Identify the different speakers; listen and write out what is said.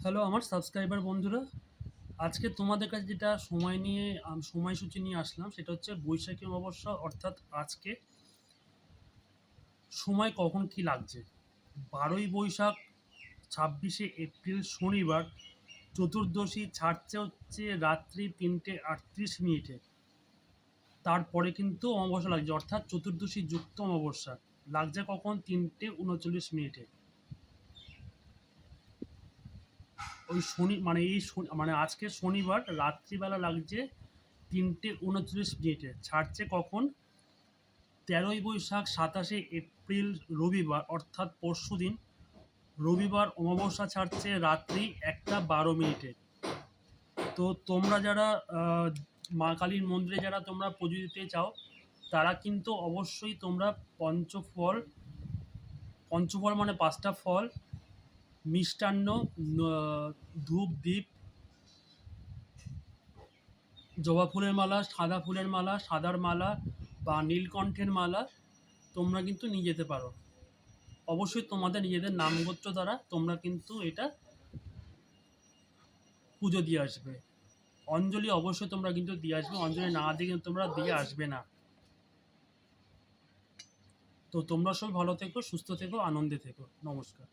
Speaker 1: Hello আমার subscriber বন্ধুরা, আজকে তোমাদের কাছে যেটা সময় নিয়ে সময়সূচি নিয়ে আসলাম সেটা হচ্ছে বৈশাখী অমাবস্যা, অর্থাৎ আজকে সময় কখন কি লাগছে। 12ই বৈশাখ, 26শে এপ্রিল শনিবার, চতুর্দশী ছাড়ছে হচ্ছে রাত্রি 3:38। তারপরে কিন্তু অমাবস্যা লাগছে, অর্থাৎ চতুর্দশী যুক্ত অমাবস্যা লাগছে কখন? 3:39। ওই শনি মানে মানে আজকে শনিবার রাত্রিবেলা লাগছে 3:39। ছাড়ছে কখন? 13ই বৈশাখ, 27শে এপ্রিল রবিবার, অর্থাৎ পরশুদিন রবিবার অমাবস্যা ছাড়ছে রাত্রি 1:12। তো তোমরা যারা মা কালীর মন্দিরে যারা তোমরা পুজো দিতে চাও, তারা কিন্তু অবশ্যই তোমরা পঞ্চফল, পঞ্চফল মানে 5টা ফল, মিষ্টান্ন, ধূপ দ্বীপ, জবা ফুলের মালা, সাদা ফুলের মালা, সাদার মালা বা নীলকণ্ঠের মালা তোমরা কিন্তু নিয়ে যেতে পারো। অবশ্যই তোমাদের নিজেদের নামগোত্র দ্বারা তোমরা কিন্তু এটা পুজো দিয়ে আসবে। অঞ্জলি অবশ্যই তোমরা কিন্তু দিয়ে আসবে, অঞ্জলি না দিয়ে কিন্তু তোমরা দিয়ে আসবে না। তো তোমরা সব ভালো থেকো, সুস্থ থেকো, আনন্দে থেকো। নমস্কার।